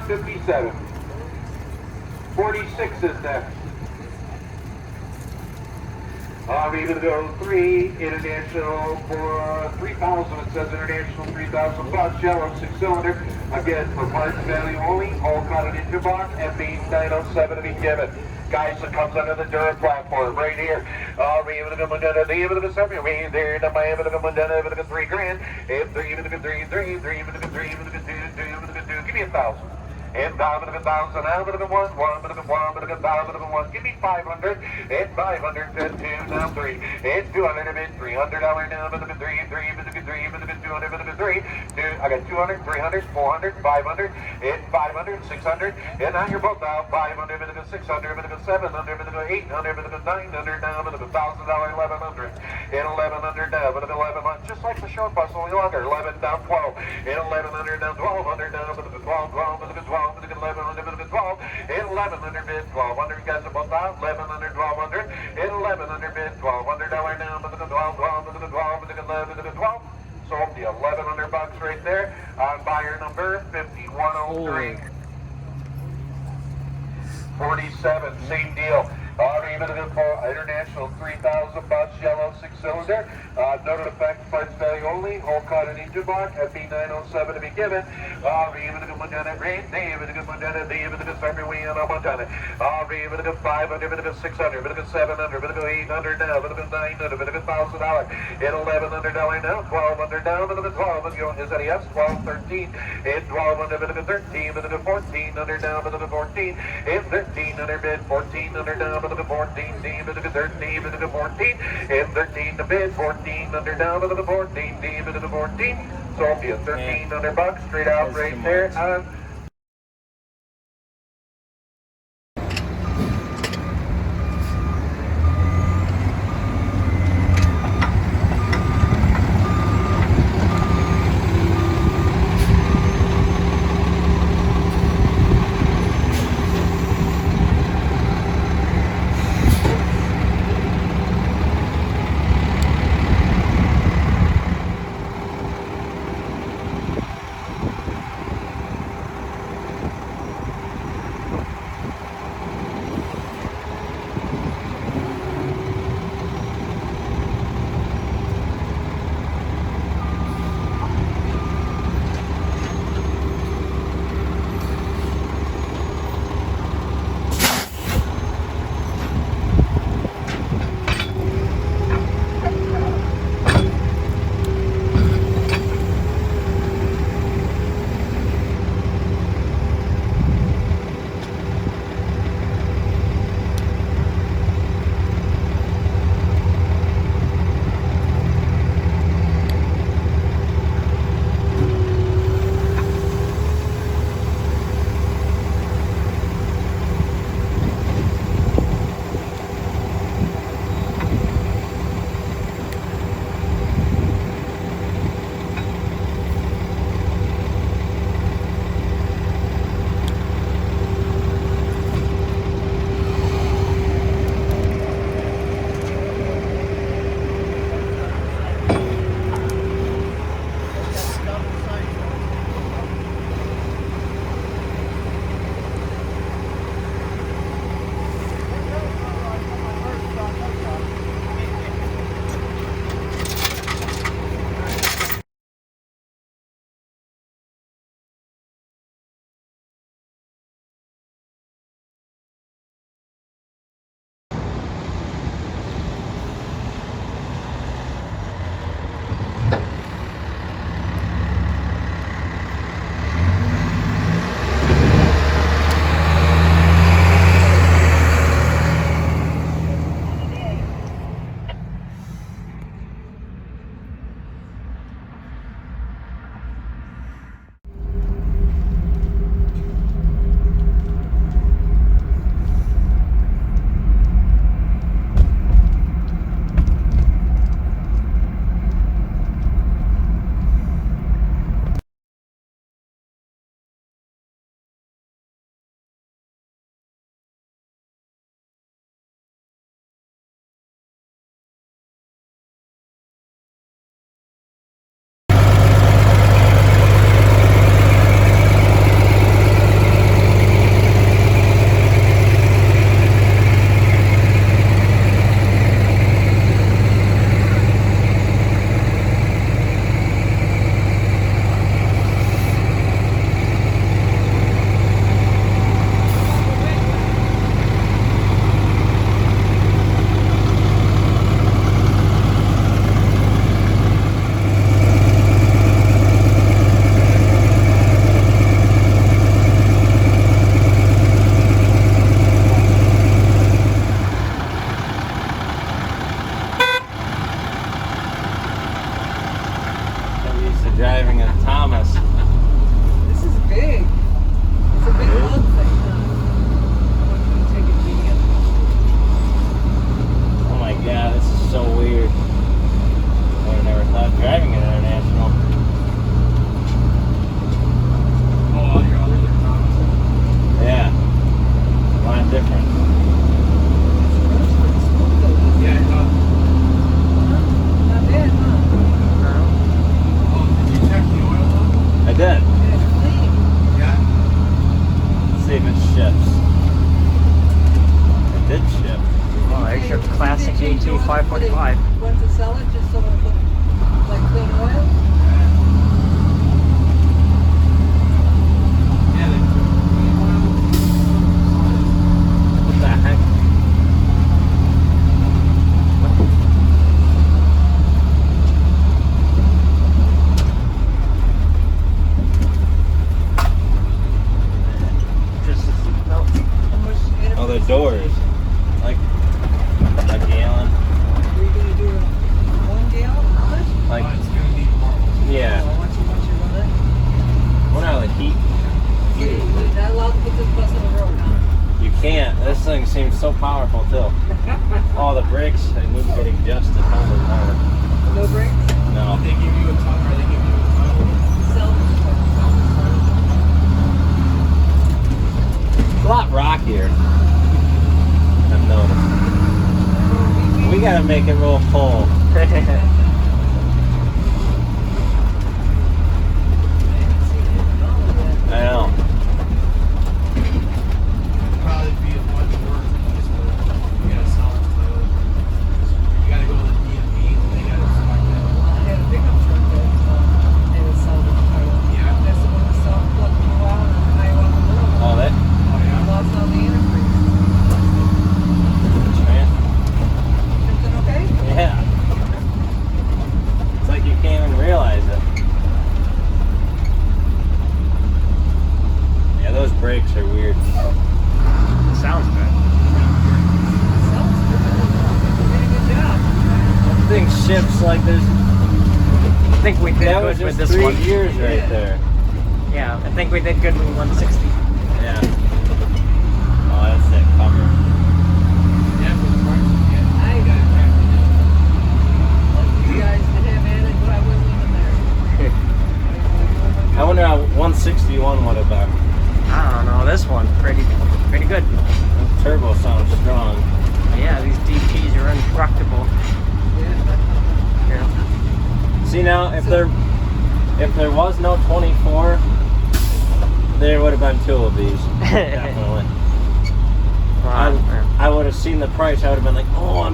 57. 46 is next. We're going to go 3 international for 3,000. It says international 3,000 bucks, yellow 6-cylinder. Again, for parts value only, all caught an engine box, MB907 to be given. Guys, it comes under the Dura platform right here. We're going to go under the even of the there, the Miami of the Mandana, even of 3 grand, and 3, even of 3, 3, 3, even of 3, even of 2, 2, even of 2. Give me 1,000. And 5,000, now bit of a 1, 1, bit of a 1, bit of a 5, bit of a 1. Give me 500, and 500, then 2, now 3, and 200, a bit, $300 now, bit of a 3, 3, bit of a 3, bit of a 200, bit of a 3, 2, I got 200, 300, 400, 500, and 500, 600, and now you're both out, 500, bit of a 600, bit of a 700, bit of a 800, bit of a 900, now, bit of a $1,000, 1,100, and 1,100 now, bit of 11, just like the short bus, only longer, 11 down 12, and 1,100 down 1,200 now, bit of a 12, 12, bit of a 12, 1100, bit of a 12, and 1,100 bid, 1,200, guys are both out, 1,100, 1,200, and 1,100 bid, $1,200 now, bit of a 12, 12, bit of a 12, bit of a 11, bit of a 12, so the 1,100 bucks right there on buyer number 5103. 47, same deal. International 3,000 bucks, yellow 6-cylinder. Noted effect, parts value only. Whole cut and engine block. FB907 to be given. Even a Montana green. Even a Montana. Even a Summer Wing on Montana. Even a 500. Even a 600. Even a 700. Even a 800 now. Even a 900. Even a $1,000. And $1,100 now. 1,200 down. Even a 12. Is that a yes? 12, 13. And 1,200. Even a 13. Even a 1,400 down. Even a 14. And 1,300 bid. 1,400 down. Even a 14. Even a 13. Even a 14. And 13 to bid. 1,400 down. Even a 14. Even a 14. So it'll be a 1,300 bucks straight out right there. your classic AT 545. Went to sell it just so it put like clean oil. What the heck? Oh, the doors. Like a gallon. Are you gonna do 1 gallon? How much? Like, It's gonna need more. yeah. Once you run it. We're not like heat. You're not allowed to put this bus on the road, huh? You can't. This thing seems so powerful too. All the brakes, they need to get adjusted all the time. No brakes? No. They give you a ton, or they give you a ton. Salvage. It's a lot rockier. I've noticed. We gotta make it real full. I know. Probably be a bunch worse than this, but you gotta sell it. You gotta go to the DMV and they gotta select that. I had a pickup truck that had a salvage title. Yeah. That's the one that stopped plugging you out and high off the road. Oh, that? Oh, yeah. Lost all the antifreeze. Man. Everything okay? Yeah. It's like you can't even realize it. Yeah, those brakes are weird. Sounds good. Sounds good. You did a good job. That thing shifts like there's. I think we did That good was with just this 3 one. years right there. Yeah, I think we did good with 160. Yeah. Oh, that's that cover. Yeah, for the parts, yeah. I You gotta crack it down. like you guys to have added, but I wasn't even there. I wonder how 161 would have been. I don't know, this one, pretty good. The turbo sounds strong. Yeah, these DPs are indestructible. Yeah. See now, if there was no 24, there would have been 2 of these. Definitely. I would have seen the price. I would have been like, oh,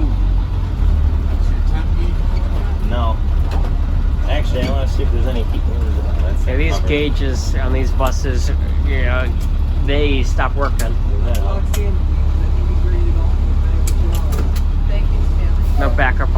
That's your temp no. Actually, I want to see if there's any heat. That's Yeah, these covered. gauges on these buses, you know, they stop working. Yeah. Thank you, Stanley. No backup